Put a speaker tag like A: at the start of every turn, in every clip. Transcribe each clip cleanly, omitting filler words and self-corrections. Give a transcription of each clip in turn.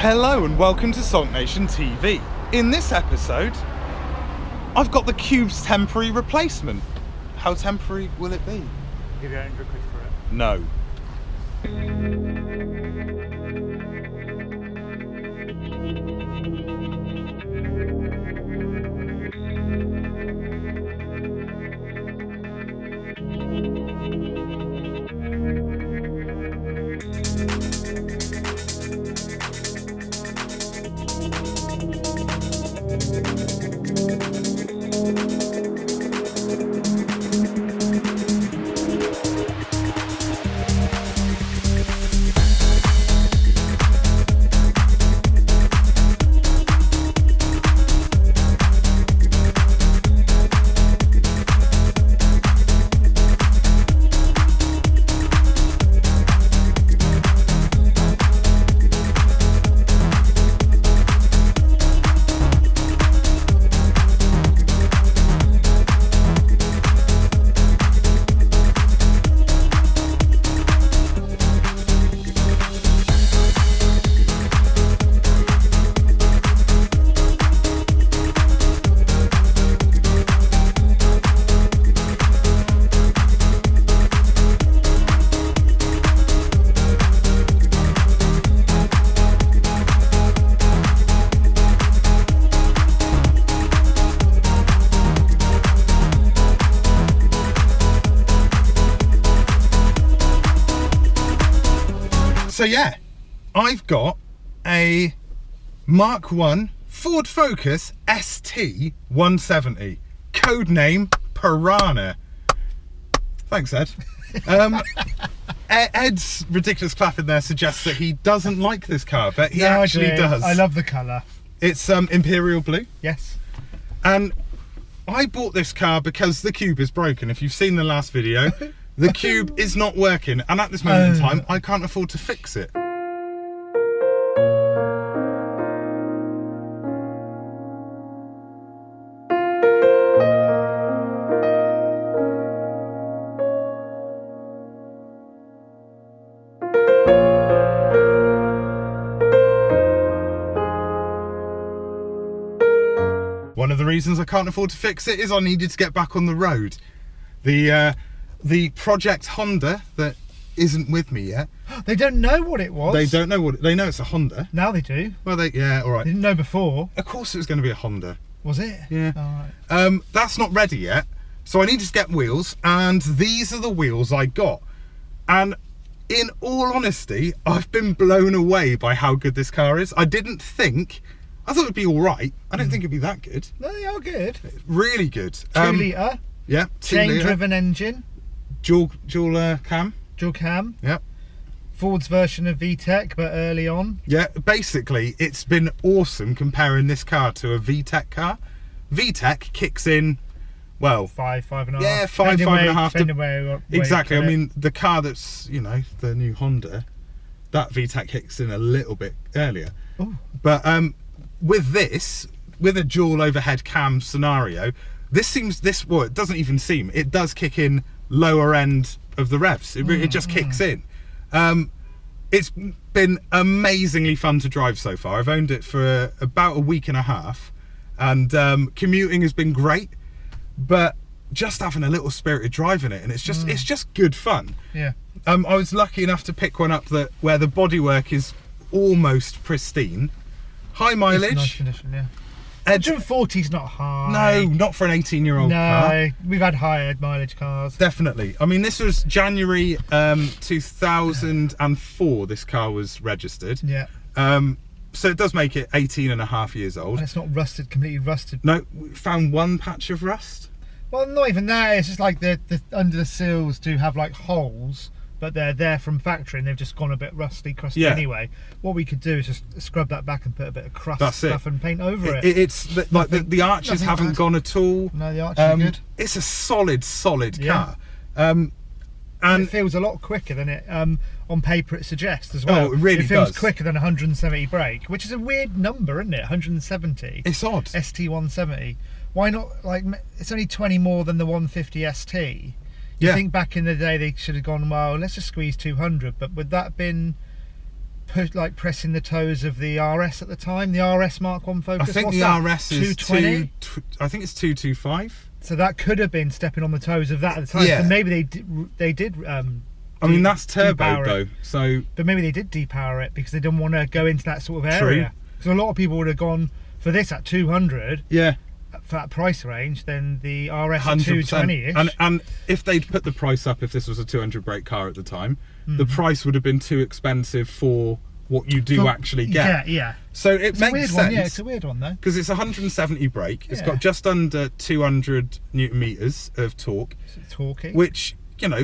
A: Hello and welcome to Sonic Nation TV. In this episode, I've got the Cube's temporary replacement. How temporary will it be?
B: I'll give you 800 quid for it.
A: No. So yeah, I've got a Mark 1 Ford Focus ST170, codename Piranha. Thanks, Ed. Ed's ridiculous clap in there suggests that he doesn't like this car, but he actually does.
B: I love the colour.
A: It's Imperial Blue.
B: Yes.
A: And I bought this car because the Cube is broken. If you've seen the last video, the Cube is not working, and at this moment in time, I can't afford to fix it. One of the reasons I can't afford to fix it is I needed to get back on the road. The Project Honda that isn't with me yet.
B: They don't know what it was.
A: They don't know what they know. It's a Honda.
B: Now they do.
A: Well, yeah, all right.
B: They didn't know before.
A: Of course, it was going to be a Honda.
B: Was it?
A: Yeah.
B: All right.
A: That's not ready yet, so I needed to get wheels, and these are the wheels I got. And in all honesty, I've been blown away by how good this car is. I thought it'd be all right. I didn't think it'd be that good.
B: No, they are good.
A: Really good.
B: 2 litre.
A: Yeah.
B: Chain-driven engine.
A: Dual cam.
B: Dual cam.
A: Yep.
B: Ford's version of VTEC, but early on.
A: Yeah, basically, it's been awesome comparing this car to a VTEC car. VTEC kicks in, well... 5.5. Yeah, 5.5. Exactly.
B: I
A: mean, the car that's, you know, the new Honda, that VTEC kicks in a little bit earlier.
B: Ooh.
A: But with this, with a dual overhead cam scenario, well, it doesn't even seem, it does kick in lower end of the revs. It just kicks in. It's been amazingly fun to drive so far. I've owned it for about a week and a half, and commuting has been great, but just having a little spirited drive in it, and it's just good fun.
B: Yeah.
A: I was lucky enough to pick one up where the bodywork is almost pristine, high mileage.
B: It's nice condition, yeah. 140's not high.
A: No, not for an 18-year-old car.
B: No, we've had higher mileage cars.
A: Definitely. I mean, this was January 2004, this car was registered.
B: Yeah.
A: So it does make it 18 and a half years old.
B: And it's not rusted, completely rusted.
A: No, we found one patch of rust.
B: Well, not even that. It's just like the under the sills do have like holes, but they're there from factory and they've just gone a bit crusty anyway. What we could do is just scrub that back and put a bit of crust stuff and paint over it.
A: It's like the arches haven't gone at all.
B: No, the arches are good.
A: It's a solid car.
B: And it feels a lot quicker than it on paper it suggests as well.
A: Oh, it really does.
B: It feels quicker than 170 brake, which is a weird number, isn't it? 170.
A: It's odd.
B: ST170. Why not, like, it's only 20 more than the 150 ST. I think back in the day they should have gone, well, let's just squeeze 200, but would that been pressing the toes of the RS at the time, the RS Mark 1 Focus.
A: I think
B: What's
A: the
B: that?
A: RS is
B: 220.
A: I think it's 225.
B: So that could have been stepping on the toes of that at the time.
A: Yeah.
B: So maybe they did.
A: I mean, that's turbo though. So,
B: but maybe they did depower it because they didn't want to go into that sort of area. Because a lot of people would have gone for this at 200.
A: Yeah.
B: For that price range, then the RS 220-ish.
A: And if they'd put the price up, if this was a 200 brake car at the time, the price would have been too expensive for what you do actually get.
B: Yeah.
A: So it makes sense.
B: Yeah, it's a weird one though.
A: Because it's 170 brake. It's got just under 200 newton meters of torque.
B: Torquey.
A: Which, you know,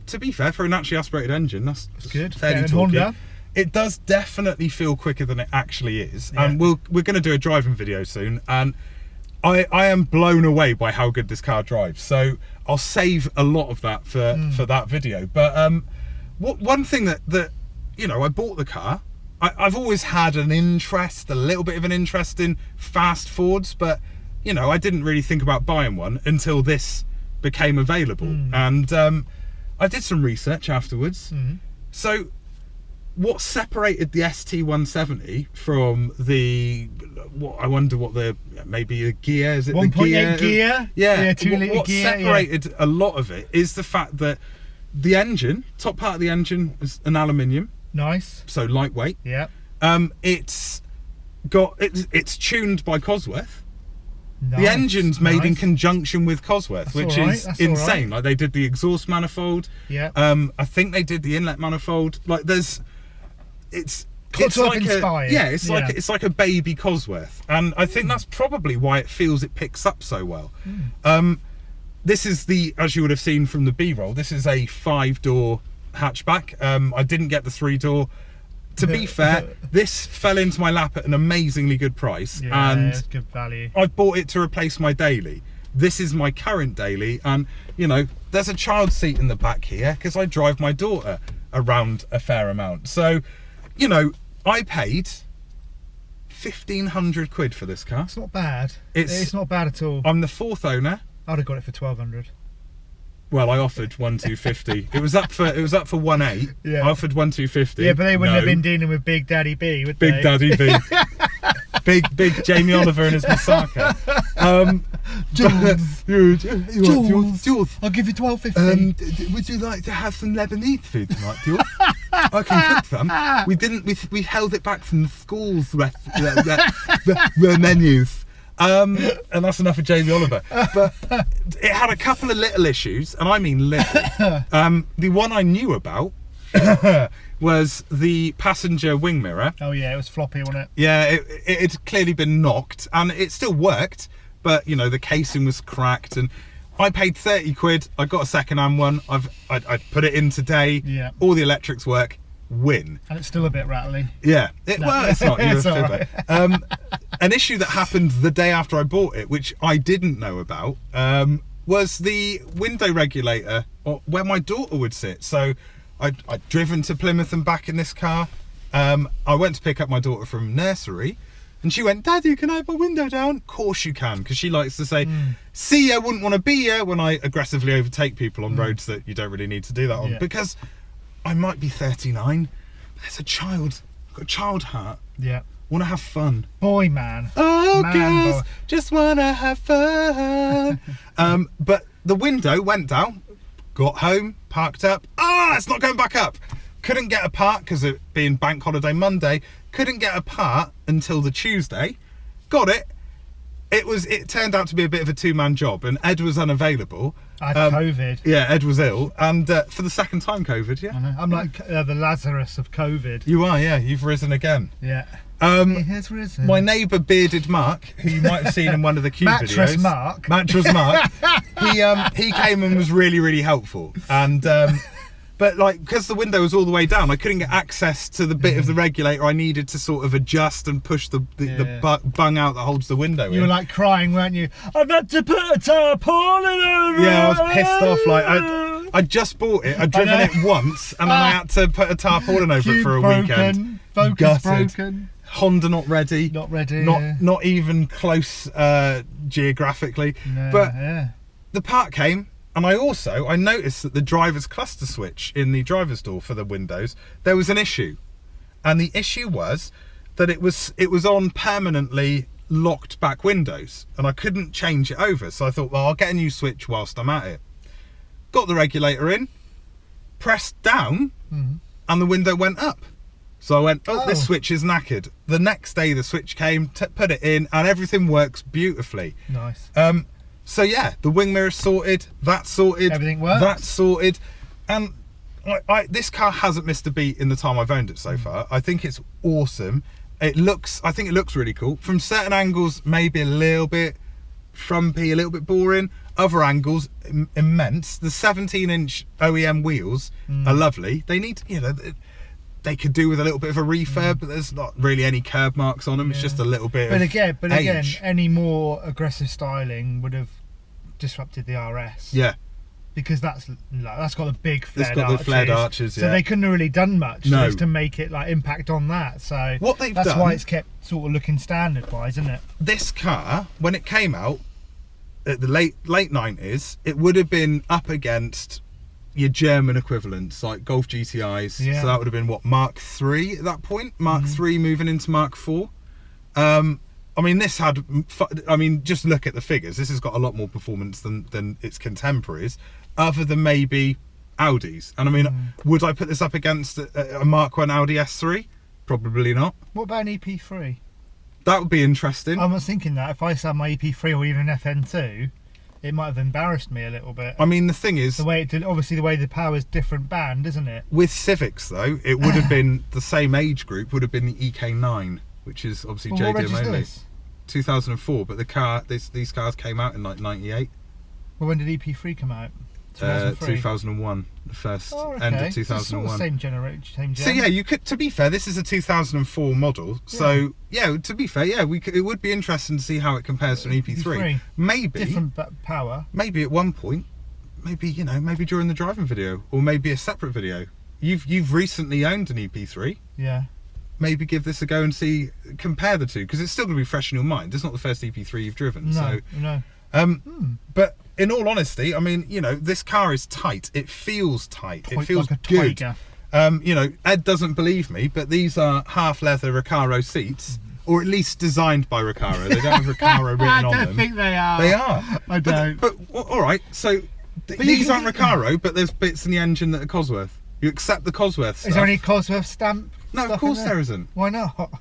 A: to be fair, for a naturally aspirated engine, that's
B: good.
A: Fairly torquey. Honda. It does definitely feel quicker than it actually is. Yeah. And we're going to do a driving video soon, and I am blown away by how good this car drives. So I'll save a lot of that for that video. But one thing that you know, I bought the car. I've always had a little bit of an interest in fast Fords, but you know, I didn't really think about buying one until this became available. And I did some research afterwards. So what separated the ST170 from I wonder what maybe a gear, is it
B: 1.8 gear?
A: Yeah,
B: 2 litre
A: what
B: gear.
A: separated a lot of it is the fact that the engine, top part of the engine is an aluminium.
B: Nice.
A: So lightweight.
B: Yeah.
A: It's tuned by Cosworth.
B: Nice.
A: The engine's made in conjunction with Cosworth, which is insane. Like, they did the exhaust manifold.
B: Yeah.
A: I think they did the inlet manifold. Like, it's
B: like
A: inspired. It's like a baby Cosworth, and I think that's probably why it feels it picks up so well. This is as you would have seen from the B-roll, this is a 5-door hatchback. I didn't get the 3-door. To be fair, this fell into my lap at an amazingly good price, and
B: it's good value.
A: I've bought it to replace my daily. This is my current daily, and you know, there's a child seat in the back here because I drive my daughter around a fair amount. So, you know, I paid 1,500 quid for this car.
B: It's not bad. It's not bad at all.
A: I'm the 4th owner.
B: I'd have got it for 1,200.
A: Well, I offered 1,250. It was up for 1,800.
B: Yeah.
A: I offered 1,250.
B: Yeah, but they wouldn't have been dealing with Big Daddy B, would they?
A: Big Daddy B. big Jamie Oliver and his Masaka.
B: Jules, I'll give you 12.50.
A: Would you like to have some Lebanese food tonight, Jules? I can cook some. We held it back from the school's the menus. And that's enough of Jamie Oliver. But it had a couple of little issues, and I mean little. The one I knew about was the passenger wing mirror.
B: Oh yeah, it was floppy, wasn't it?
A: Yeah, it had clearly been knocked, and it still worked, but you know, the casing was cracked, and I paid 30 quid. I got a second-hand one. I put it in today.
B: Yeah.
A: All the electrics work. Win.
B: And it's still a bit rattly.
A: Yeah. Well, it's not.
B: It's all right.
A: An issue that happened the day after I bought it, which I didn't know about, was the window regulator where my daughter would sit. So I'd driven to Plymouth and back in this car. I went to pick up my daughter from nursery, and she went, "Daddy, can I have my window down?" Of course you can, because she likes to say, "See ya, wouldn't want to be ya," when I aggressively overtake people on roads that you don't really need to do that on.
B: Yeah.
A: Because I might be 39, but there's a child. I've got a child heart.
B: Yeah.
A: Want to have fun.
B: Boy, man.
A: Oh,
B: man,
A: girls,
B: boy.
A: just want to have fun. But the window went down, got home, parked up. It's not going back up. Couldn't get a part because it being bank holiday Monday. Couldn't get a part until the Tuesday. Got it. It turned out to be a bit of a two-man job, and Ed was unavailable.
B: I had COVID.
A: Yeah, Ed was ill, and for the second time COVID, yeah.
B: I know. I'm like the Lazarus of COVID.
A: You are, yeah. You've risen again.
B: Yeah. It has risen.
A: My neighbour Bearded Mark, who you might have seen in one of the Q videos. Mattress Mark. He came and was really, really helpful. And but like, because the window was all the way down, I couldn't get access to the bit of the regulator I needed to sort of adjust and push the bung out that holds the window in.
B: You were like crying, weren't you? I've had to put a tarpaulin over.
A: Yeah, I was pissed off. Like I just bought it. I'd driven it once, and then I had to put a tarpaulin over it for a weekend.
B: Focus broken.
A: Honda not ready.
B: Not ready.
A: Not even close geographically.
B: No,
A: but the part came. And I noticed that the driver's cluster switch in the driver's door for the windows, there was an issue. And the issue was that it was on permanently locked back windows, and I couldn't change it over. So I thought, well, I'll get a new switch whilst I'm at it. Got the regulator in, pressed down, and the window went up. So I went, oh, this switch is knackered. The next day the switch came, put it in, and everything works beautifully.
B: Nice.
A: So yeah, the wing mirror sorted, that's sorted,
B: everything works.
A: That's sorted, and this car hasn't missed a beat in the time I've owned it so far. I think it's awesome. I think it looks really cool. From certain angles, maybe a little bit frumpy, a little bit boring. Other angles, immense. The 17-inch OEM wheels are lovely. They need, they could do with a little bit of a refurb, but there's not really any curb marks on them. It's just a little bit of
B: again, any more aggressive styling would have disrupted the RS.
A: Yeah.
B: Because that's got the big flared
A: arches. The flared arches, yeah.
B: So they couldn't have really done much just to make it like impact on that. So that's why it's kept sort of looking standard wise, isn't it?
A: This car, when it came out at the late 90s, it would have been up against your German equivalents like Golf GTIs.
B: Yeah.
A: So that would have been what, Mark 3 at that point? Mark 3 moving into Mark 4. I mean, this had, just look at the figures. This has got a lot more performance than its contemporaries, other than maybe Audis. And I mean, would I put this up against a Mark 1 Audi S3? Probably not.
B: What about an EP3?
A: That would be interesting.
B: I was thinking that if I saw my EP3 or even FN2, it might have embarrassed me a little bit.
A: I mean, the thing is,
B: the way it did, obviously the way the power's different band, isn't it?
A: With Civics though, it would have been the same age group, would have been the EK9, which is obviously JDM only. 2004, but the car, these cars came out in like 98.
B: Well, when did EP3 come out?
A: 2001, the first end of 2001.
B: Sort of same generation.
A: So yeah, you could. To be fair, this is a 2004 model. So yeah, to be fair, yeah, it would be interesting to see how it compares to an EP3. Maybe
B: different power.
A: Maybe at one point, maybe maybe during the driving video, or maybe a separate video. You've recently owned an EP3.
B: Yeah.
A: Maybe give this a go and compare the two, because it's still going to be fresh in your mind. It's not the first EP3 you've driven.
B: No.
A: But in all honesty, I mean, this car is tight. It feels tight. It feels
B: like a
A: good.
B: Tiger.
A: Ed doesn't believe me, but these are half leather Recaro seats, or at least designed by Recaro. They don't have Recaro written on them.
B: I don't think they are.
A: They are.
B: I don't.
A: But all right. So these aren't Recaro, but there's bits in the engine that are Cosworth. You accept the Cosworth stuff.
B: Is there any Cosworth stamp?
A: No, of course there isn't.
B: Why not?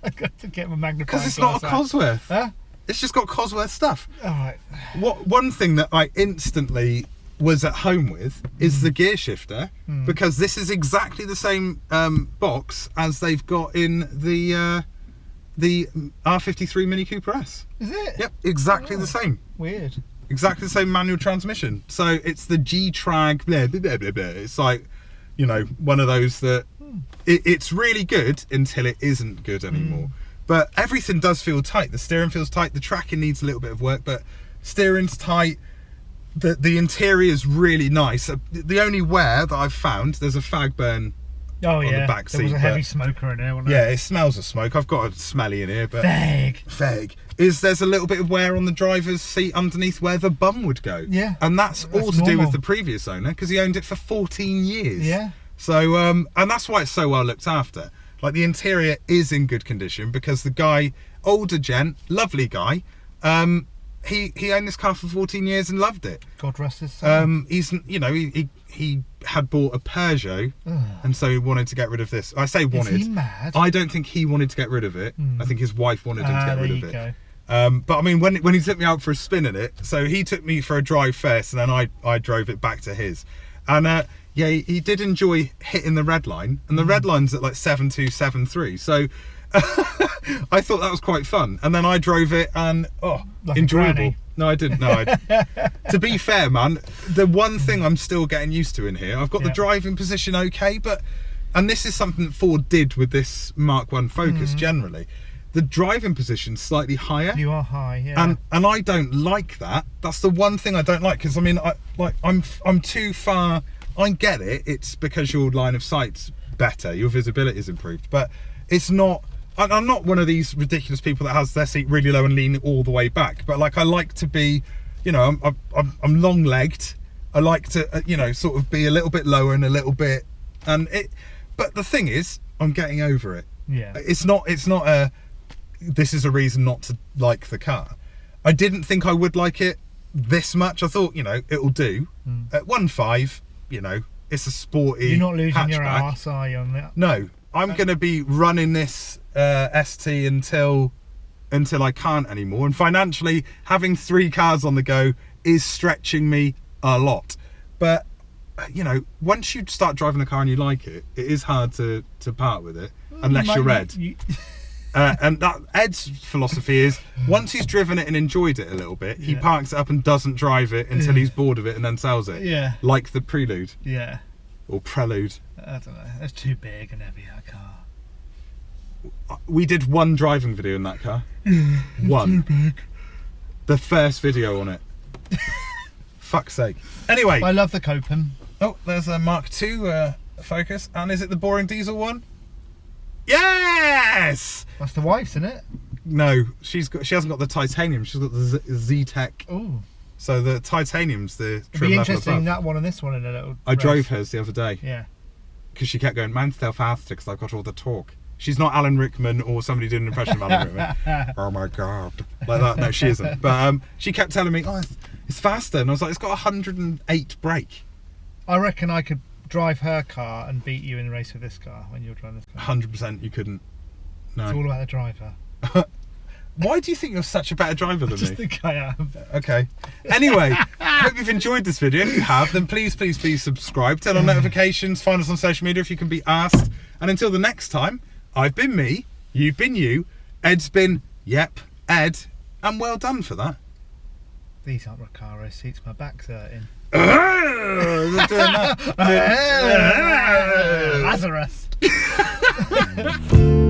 B: I got to get my magnifying
A: glass. Because it's not a Cosworth.
B: Huh?
A: It's just got Cosworth stuff.
B: All right.
A: One thing that I instantly was at home with is the gear shifter, because this is exactly the same box as they've got in the R53 Mini Cooper S.
B: Is it?
A: Yep, exactly the same.
B: Weird.
A: Exactly the same manual transmission. So it's the G-Trag, blah, blah, blah, blah, blah. It's like, one of those that it's really good until it isn't good anymore. But everything does feel tight. The steering feels tight. The tracking needs a little bit of work, but steering's tight. The interior is really nice. The only wear that I've found, there's a fag burn on the back seat.
B: There was a heavy smoker in there, wasn't
A: there? Yeah, it smells of smoke. I've got a smelly in here, but
B: fag.
A: There's a little bit of wear on the driver's seat underneath where the bum would go.
B: Yeah.
A: And that's all to do with the previous owner, because he owned it for 14 years.
B: Yeah.
A: So, and that's why it's so well looked after. Like, the interior is in good condition because the guy, older gent, lovely guy, he owned this car for 14 years and loved it.
B: God rest his soul.
A: He had bought a Peugeot, and so he wanted to get rid of this. I say wanted.
B: Is he mad?
A: I don't think he wanted to get rid of it. I think his wife wanted him to get rid of it.
B: Go.
A: But I mean, when he took me out for a spin in it, so he took me for a drive first, and then I drove it back to his. And yeah, he did enjoy hitting the red line, and the red line's at like 7273. So I thought that was quite fun. And then I drove it, and
B: like
A: enjoyable. No, I didn't. No, to be fair, man, the one thing I'm still getting used to in here, I've got the driving position okay, and this is something that Ford did with this Mark 1 Focus generally. The driving position's slightly higher.
B: You are high, yeah.
A: And I don't like that. That's the one thing I don't like, because I mean, I'm too far. I get it. It's because your line of sight's better, your visibility is improved, but it's not. I'm not one of these ridiculous people that has their seat really low and lean all the way back. But like, I like to be, I'm long-legged. I like to, sort of be a little bit lower and a little bit, But the thing is, I'm getting over it.
B: Yeah.
A: It's not a, this is a reason not to like the car. I didn't think I would like it this much. I thought, you know, it'll do. At 1.5, you know, it's a sporty
B: You're not losing
A: hatchback.
B: your arse, are you, on that?
A: No, I'm going to be running this ST until I can't anymore. And financially, having 3 cars on the go is stretching me a lot. But, you know, once you start driving a car and you like it, it is hard to part with it, unless you're Ed. And that Ed's philosophy is, once he's driven it and enjoyed it a little bit, he parks it up and doesn't drive it until he's bored of it and then sells it.
B: Yeah.
A: Like the Prelude.
B: Yeah.
A: Or Prelude.
B: I don't know. It's too big and heavy, that car.
A: We did 1 driving video in that car. 1.
B: Too big.
A: The first video on it. Fuck's sake. Anyway.
B: I love the Copen.
A: Oh, there's a Mark II Focus. And is it the boring diesel one? Yes!
B: That's the wife's, isn't it?
A: No, she hasn't got the titanium. She's got the Z-Tech.
B: Oh.
A: So the titanium's the
B: It'd
A: trim
B: be
A: level
B: interesting,
A: above.
B: that one and this one in a little
A: I
B: race.
A: drove hers the other day.
B: Yeah.
A: Because she kept going, mine's still faster because I've got all the torque. She's not Alan Rickman or somebody doing an impression of Alan Rickman. Oh my God. Like that. No, she isn't. But she kept telling me, oh, it's faster. And I was like, it's got 108 brake.
B: I reckon I could drive her car and beat you in a race with this car when you're driving this car.
A: 100% you couldn't. No.
B: It's all about the driver.
A: Why do you think you're such a better driver than
B: I just
A: me?
B: think I am.
A: Okay. Anyway, hope you've enjoyed this video. If you have, then please subscribe, turn on notifications, find us on social media if you can be asked. And until the next time, I've been me, you've been you, Ed's been, yep, Ed, and well done for that.
B: These aren't Recaro seats, my back's hurting.
A: Lazarus.
B: Lazarus.